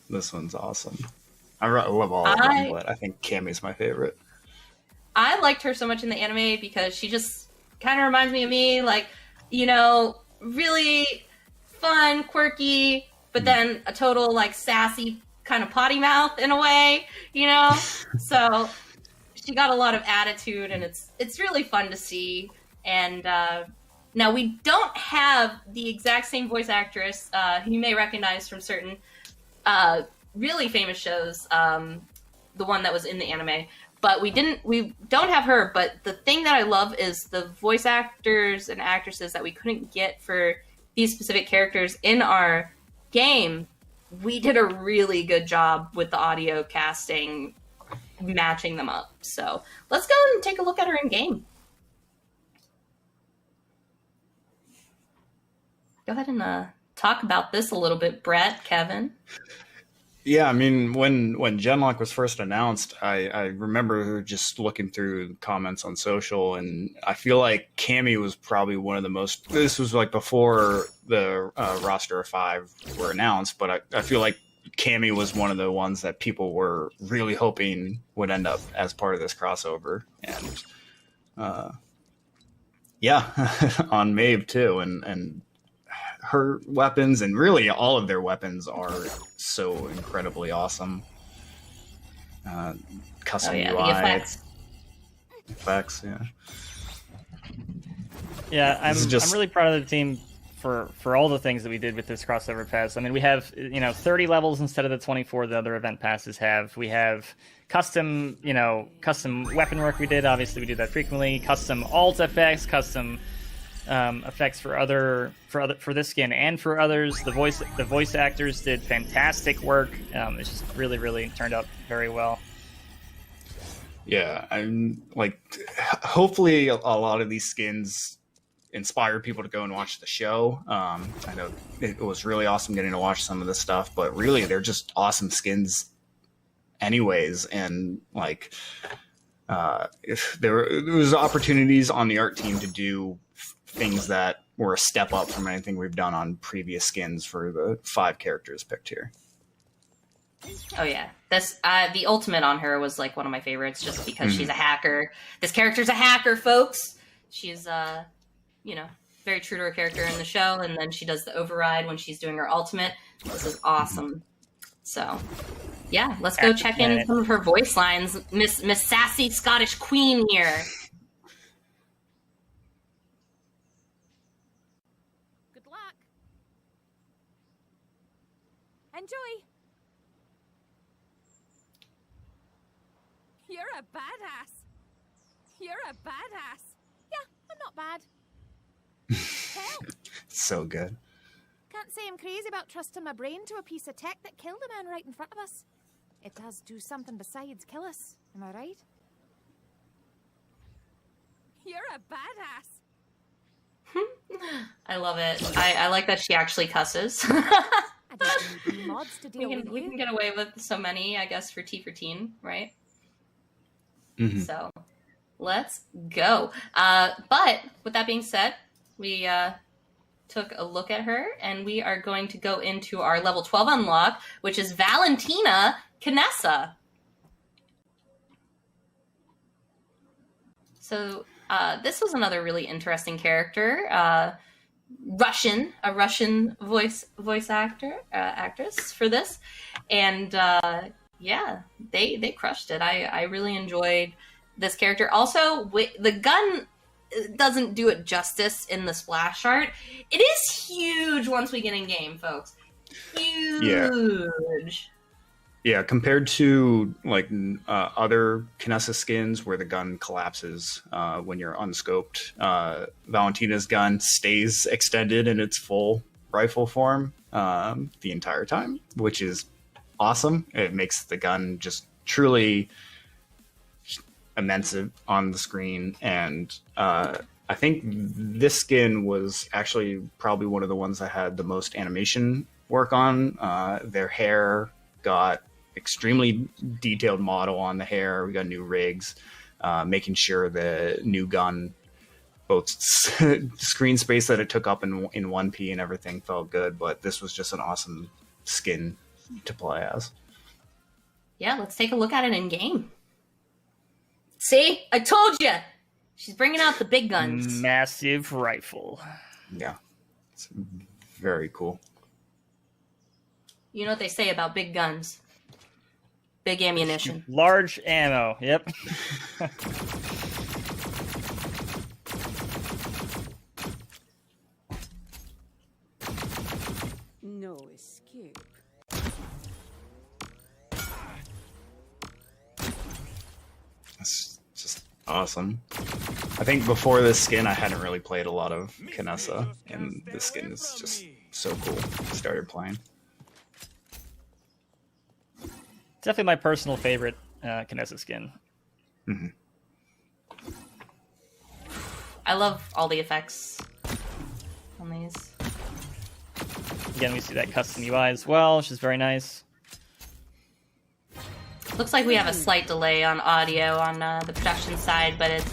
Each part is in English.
This one's awesome. I love all of them, but I think Cammie's my favorite. I liked her so much in the anime because she just kind of reminds me of me, like, you know, really fun, quirky, but then a total, like, sassy kind of potty mouth in a way, you know? So she got a lot of attitude, and it's really fun to see. And now we don't have the exact same voice actress you may recognize from certain really famous shows, the one that was in the anime. But we don't have her, but the thing that I love is the voice actors and actresses that we couldn't get for these specific characters in our game. We did a really good job with the audio casting, matching them up. So let's go and take a look at her in game. Go ahead and talk about this a little bit, Brett, Kevin. Yeah, I mean, when Genlock was first announced, I remember just looking through comments on social, and I feel like Cammie was probably one of the most... This was like before the roster of 5 were announced, but I feel like Cammie was one of the ones that people were really hoping would end up as part of this crossover. And yeah, on Maeve too, and her weapons, and really all of their weapons are so incredibly awesome. Custom UI. The effects, yeah. Yeah, I'm really proud of the team for all the things that we did with this crossover pass. I mean, we have 30 levels instead of the 24 the other event passes have. We have custom weapon work we did. Obviously, we do that frequently. Custom alt effects, custom effects for this skin and for others. The voice actors did fantastic work. It's just really turned out very well. Yeah, I'm like, hopefully a lot of these skins inspire people to go and watch the show. I know it was really awesome getting to watch some of this stuff, but really they're just awesome skins anyways. And like, if there was opportunities on the art team to do things that were a step up from anything we've done on previous skins for the 5 characters picked here. Oh yeah, that's the ultimate on her was like one of my favorites, just because she's a hacker. This character's a hacker, folks. She's very true to her character in the show, and then she does the override when she's doing her ultimate. This is awesome. So yeah, let's go check in some of her voice lines. Miss Sassy Scottish Queen here. Enjoy! You're a badass. You're a badass. Yeah, I'm not bad. Hell, So good. can't say I'm crazy about trusting my brain to a piece of tech that killed a man right in front of us. It does do something besides kill us, am I right? You're a badass. I love it. I like that she actually cusses. I don't need mods to deal with we you. can get away with so many, I guess, for T for Teen, right? Mm-hmm. So let's go. But with that being said, we took a look at her, and we are going to go into our level 12 unlock, which is Valentina Kinessa. So this was another really interesting character. A Russian voice actress for this, and yeah, they crushed it. I really enjoyed this character. Also, the gun doesn't do it justice in the splash art. It is huge once we get in game, folks. Huge. Yeah, compared to like other Kinessa skins where the gun collapses when you're unscoped, Valentina's gun stays extended in its full rifle form the entire time, which is awesome. It makes the gun just truly immense on the screen. And I think this skin was actually probably one of the ones that had the most animation work on. Their hair got extremely detailed model on the hair. We got new rigs, making sure the new gun, both screen space that it took up in 1P and everything felt good. But this was just an awesome skin to play as. Yeah, let's take a look at it in game. See, I told you. She's bringing out the big guns. Massive rifle. Yeah, it's very cool. You know what they say about big guns? Big ammunition. Large ammo. Yep. No escape. That's just awesome. I think before this skin, I hadn't really played a lot of Kinessa, and this skin is just so cool. I started playing. Definitely my personal favorite Kinessa skin. Mm-hmm. I love all the effects on these. Again, we see that custom UI as well, which is very nice. Looks like we have a slight delay on audio on the production side, but it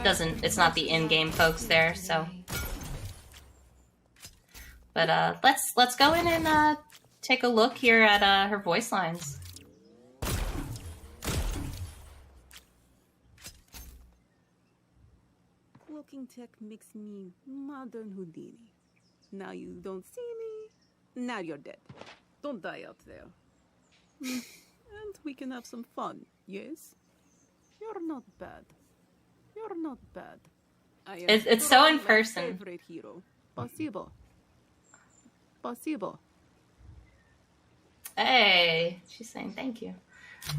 doesn't. It's not the in-game folks there, so. But let's go in and take a look here at her voice lines. Walking tech makes me modern Houdini. Now you don't see me. Now you're dead. Don't die out there. And we can have some fun, yes? You're not bad. You're not bad. It's so in person. Favorite hero. Possible. Possible. Hey, she's saying thank you.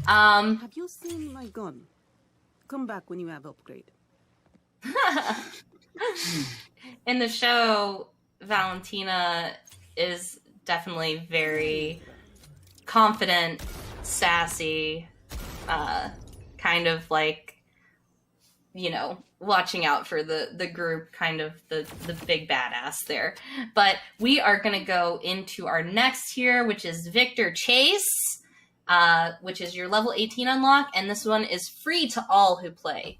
Have you seen my gun? Come back when you have upgrade. In the show, Valentina is definitely very confident, sassy, kind of like, you know, watching out for the group, kind of the big badass there. But we are going to go into our next here, which is Viktor Chase, which is your level 18 unlock, and this one is free to all who play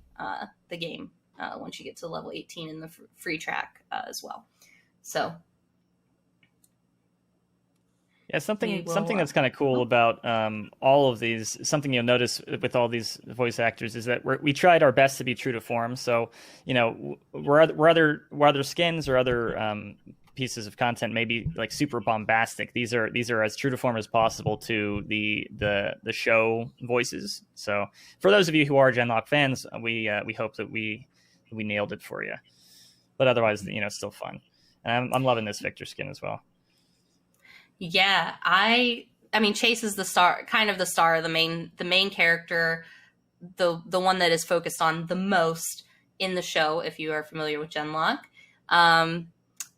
the game once you get to level 18 in the free track as well. So yeah, something that's kind of cool about all of these, something you'll notice with all these voice actors is that we tried our best to be true to form. So, you know, where other skins or other pieces of content maybe like super bombastic, these are as true to form as possible to the show voices. So for those of you who are Genlock fans, we hope that we nailed it for you. But otherwise, you know, still fun. And I'm loving this Viktor skin as well. Yeah, I mean, Chase is the star, the main character, the one that is focused on the most in the show, if you are familiar with Genlock. And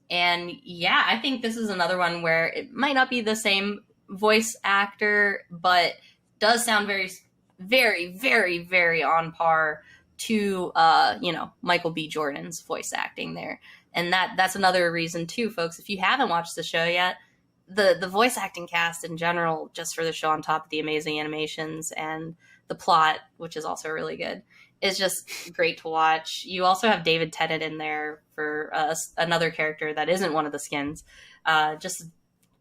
yeah, I think this is another one where it might not be the same voice actor, but does sound very, very, very, very on par to, you know, Michael B. Jordan's voice acting there. And that's another reason too, folks, if you haven't watched the show yet, the voice acting cast in general, just for the show, on top of the amazing animations and the plot, which is also really good, is just great to watch. You also have David Tennant in there for another character that isn't one of the skins. Just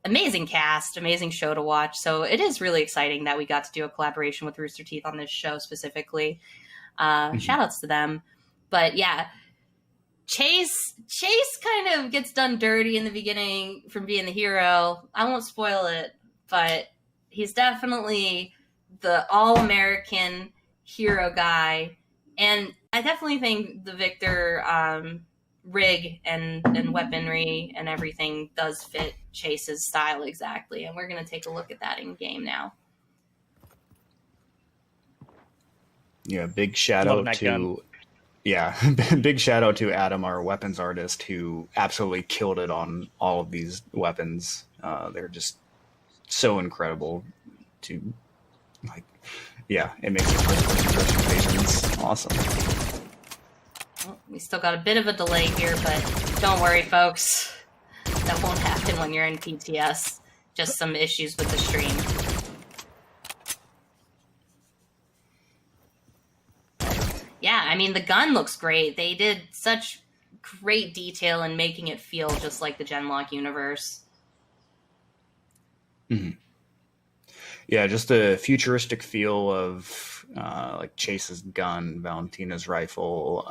amazing cast, amazing show to watch. So it is really exciting that we got to do a collaboration with RoosterTeeth on this show specifically. Shout outs to them. But yeah, Chase kind of gets done dirty in the beginning from being the hero. I won't spoil it, but he's definitely the all-American hero guy. And I definitely think the Viktor rig and weaponry and everything does fit Chase's style exactly. And we're going to take a look at that in game now. Yeah, big shout out to... Yeah, big shout out to Adam, our weapons artist, who absolutely killed it on all of these weapons. They're just so incredible to, like, yeah, it makes the first awesome. Well, we still got a bit of a delay here, but don't worry, folks. That won't happen when you're in PTS. Just some issues with the stream. Yeah, I mean, the gun looks great. They did such great detail in making it feel just like the Genlock universe. Mm-hmm. Yeah, just a futuristic feel of like Chase's gun, Valentina's rifle,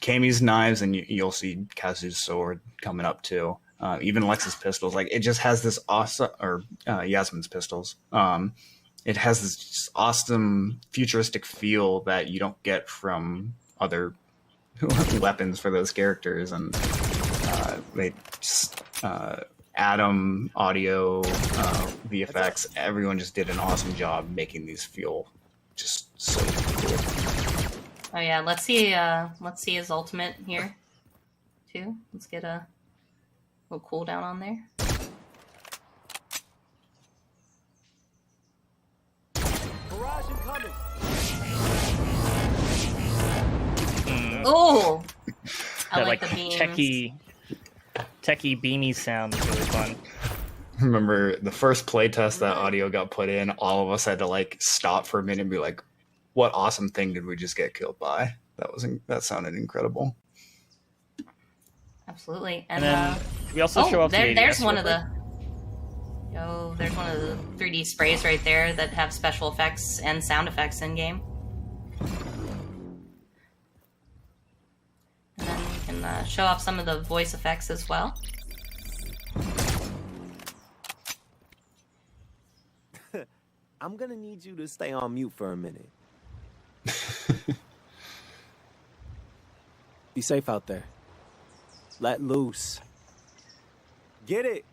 Cammie's knives, and you'll see Kazu's sword coming up too. Even Lex's pistols, like it just has this awesome, or Yasamin's pistols. It has this just awesome futuristic feel that you don't get from other weapons for those characters, and they just Adam, audio, VFX, everyone just did an awesome job making these feel just so cool. Oh yeah, let's see his ultimate here too. Let's get a little cooldown on there. Oh, I like the beams. Techie beamy sound is really fun. Remember the first playtest that audio got put in, all of us had to like stop for a minute and be like, what awesome thing did we just get killed by? That sounded incredible. Absolutely. And then we also show off there's one of the there's one of the 3D sprays right there that have special effects and sound effects in game. And then we can show off some of the voice effects as well. I'm gonna need you to stay on mute for a minute. Be safe out there. Let loose. Get it?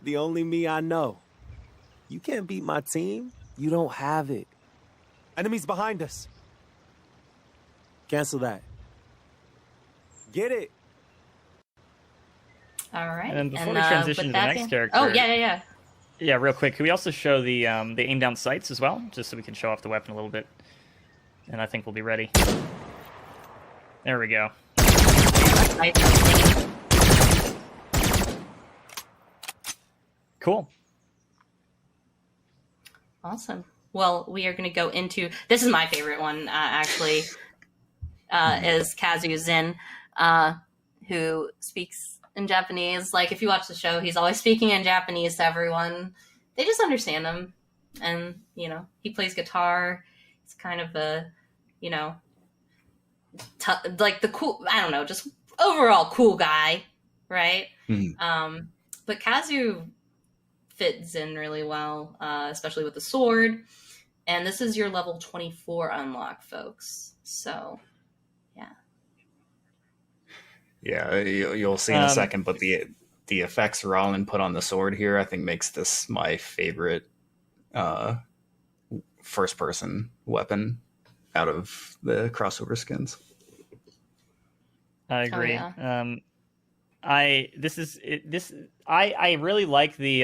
The only me I know. You can't beat my team. You don't have it. Enemies behind us. Cancel that. Get it? All right. And then before we transition to the next character... Oh, yeah. Yeah, real quick. Can we also show the aim down sights as well? Just so we can show off the weapon a little bit. And I think we'll be ready. There we go. Cool. Awesome. Well, we are going to go into... This is my favorite one, actually, is Kazu Zhin, who speaks in Japanese. Like, if you watch the show, he's always speaking in Japanese to everyone. They just understand him. And, you know, he plays guitar. He's kind of a, you know, like the cool... I don't know, just overall cool guy, right? Mm-hmm. But Kazu fits in really well, especially with the sword. And this is your level 24 unlock, folks. So, yeah. Yeah, you'll see in a second, but the effects Rollin put on the sword here, I think makes this my favorite first-person weapon out of the crossover skins. I agree. Oh, yeah. I really like the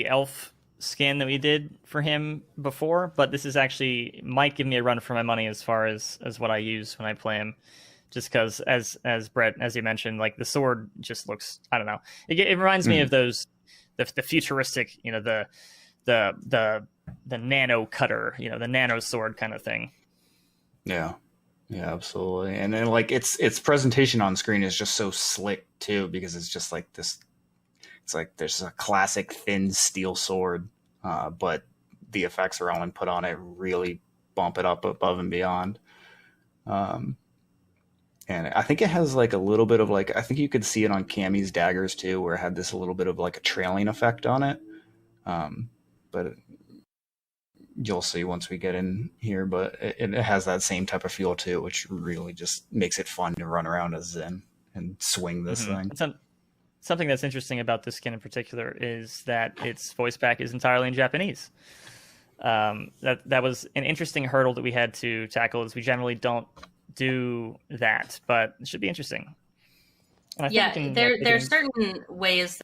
elf skin that we did for him before, but this is actually might give me a run for my money as far as what I use when I play him. Just because, as Brett, as you mentioned, like the sword just looks, I don't know. It reminds me of those the futuristic, you know, the nano cutter, you know, the nano sword kind of thing. Yeah. Yeah, absolutely. And then like its presentation on screen is just so slick too, because it's just like this. It's like there's a classic thin steel sword, but the effects Rowan put on it really bump it up above and beyond. And I think it has like a little bit of like, I think you could see it on Cammie's daggers too, where it had this a little bit of like a trailing effect on it. But you'll see once we get in here, but it has that same type of feel too, which really just makes it fun to run around as Zhin and swing this thing. Something that's interesting about this skin in particular is that its voice back is entirely in Japanese. That was an interesting hurdle that we had to tackle, as we generally don't do that, but it should be interesting. And I think there's certain ways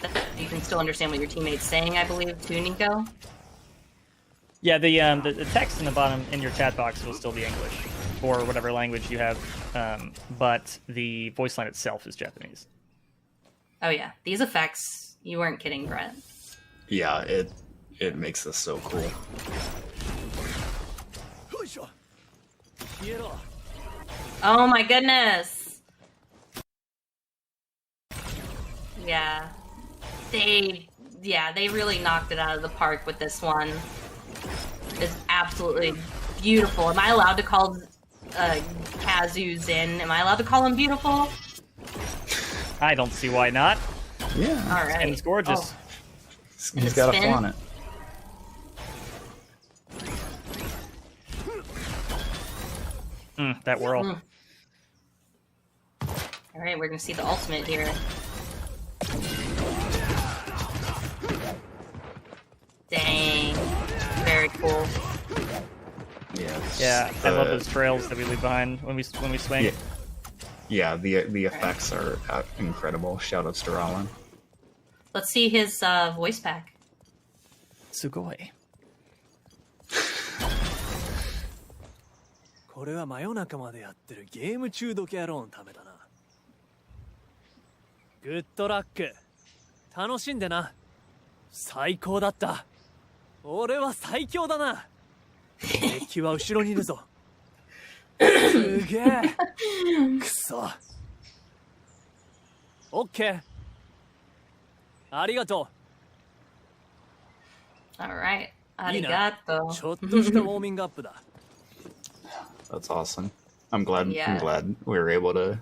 that you can still understand what your teammate's saying, I believe, too, Nico. Yeah, the text in the bottom in your chat box will still be English or whatever language you have, but the voice line itself is Japanese. Oh yeah, these effects, you weren't kidding, Brett. Yeah, it makes this so cool. Oh my goodness. Yeah. they really knocked it out of the park with this one. It's absolutely beautiful. Am I allowed to call Kazu Zhin? Am I allowed to call him beautiful? I don't see why not. Yeah. All right. And it's gorgeous. Oh. He's got a flaunt it. That whirl. All right, we're gonna see the ultimate here. Dang, very cool. Yes. Yeah, I love those trails that we leave behind when we swing. Yeah, the effects are incredible. Shoutouts to Rollin. Let's see his voice pack. Sugoi. これは真夜中までやってるゲーム中毒野郎のためだな。グッドラック。楽しんでな。最高だった。俺は最強だな。敵は後ろにいるぞ。すげえ。くそ。オッケー。ありがと All right, う。いいな。 arigato. ちょっとしたウォーミングアップだ。 That's awesome. I'm glad. Yeah. I'm glad we were able to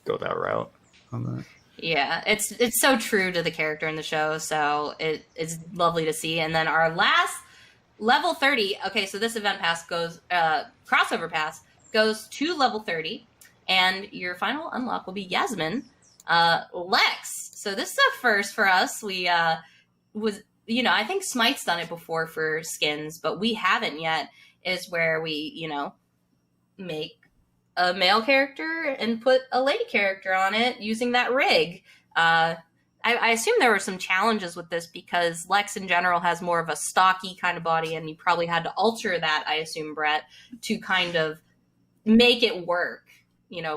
go that route on that. Yeah, it's so true to the character in the show, so it's lovely to see. And then our last level 30. Okay, so this event pass goes crossover pass goes to level 30, and your final unlock will be Yasamin, Lex. So this is a first for us. We I think Smite's done it before for skins, but we haven't yet. Is where we make a male character and put a lady character on it using that rig. I assume there were some challenges with this because Lex in general has more of a stocky kind of body, and you probably had to alter that, I assume, Brett, to kind of make it work,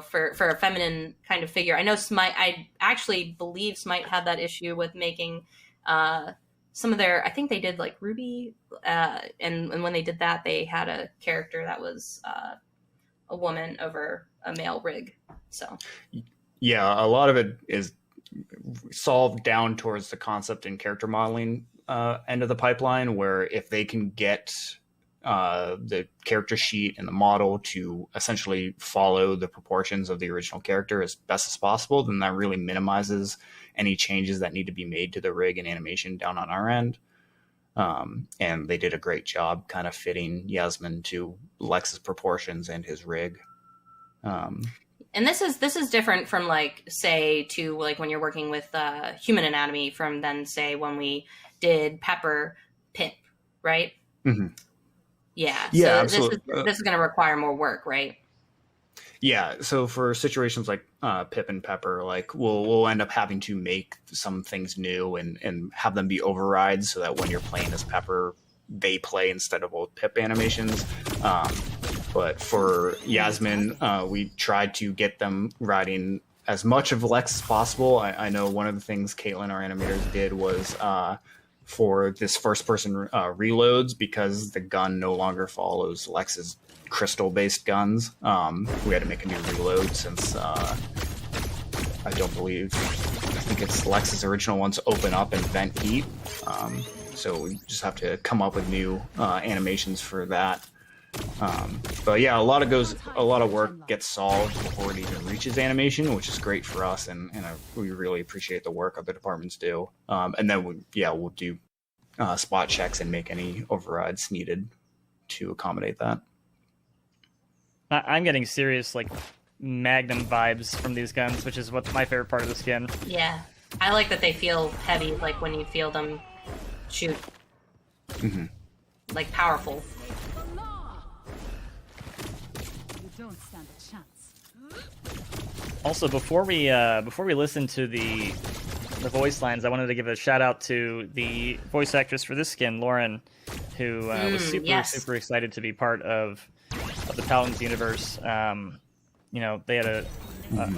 for a feminine kind of figure. I know Smite, I actually believe Smite had that issue with making some of their, I think they did like Ruby, and when they did that, they had a character that was a woman over a male rig. So yeah, a lot of it is solved down towards the concept and character modeling end of the pipeline, where if they can get the character sheet and the model to essentially follow the proportions of the original character as best as possible, then that really minimizes any changes that need to be made to the rig and animation down on our end. And they did a great job kind of fitting Yasamin to Lex's proportions and his rig. And this is different from say to when you're working with human anatomy from then say when we did Pepper Pimp, right? Mm-hmm. Yeah. Yeah, so absolutely. This is going to require more work, right? Yeah, so for situations like Pip and Pepper, we'll end up having to make some things new and have them be overrides so that when you're playing as Pepper, they play instead of old Pip animations. But for Yasamin, we tried to get them riding as much of Lex as possible. I know one of the things Caitlin, our animators, did was for this first-person reloads, because the gun no longer follows Lex's crystal-based guns. We had to make a new reload since I think it's Lex's original ones open up and vent heat. So we just have to come up with new animations for that. But yeah, a lot of work gets solved before it even reaches animation, which is great for us, and we really appreciate the work other departments do. And then we'll do spot checks and make any overrides needed to accommodate that. I'm getting serious Magnum vibes from these guns, which is what's my favorite part of the skin. Yeah, I like that they feel heavy, when you feel them shoot, Mm-hmm. Powerful. Also, before we listen to the voice lines, I wanted to give a shout out to the voice actress for this skin, Lauren, who was super excited to be part of the Paladins universe. They had a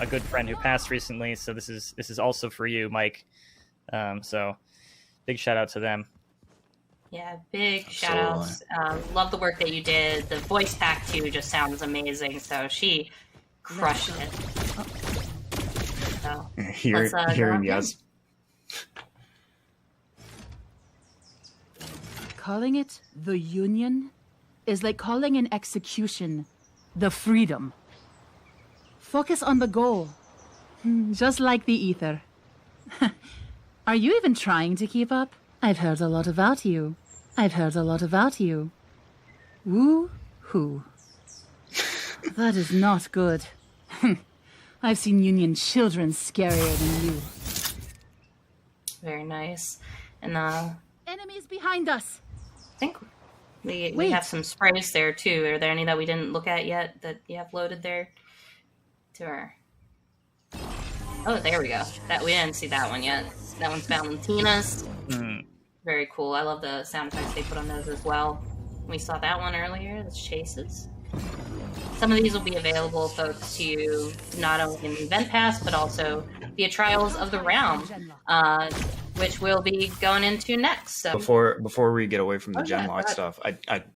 good friend who passed recently, so this is also for you, Mike. So big shout out to them. Yeah, big shout outs. Love the work that you did. The voice pack too just sounds amazing. So she crushed it. So Hearing Calling it the Union is like calling an execution the freedom. Focus on the goal, just like the ether. Are you even trying to keep up? I've heard a lot about you. Woo-hoo. That is not good. I've seen Union children scarier than you. Very nice. And Enemies behind us! I think we have some sprays there too. Are there any that we didn't look at yet that you have loaded there? To our... Oh, there we go. That we didn't see that one yet. That one's Valentina's. Very cool. I love the sound effects they put on those as well. We saw that one earlier. That's Chases. Some of these will be available, folks, to you not only in the event pass, but also via Trials of the Realm, which we'll be going into next. So Before we get away from the Genlock stuff, I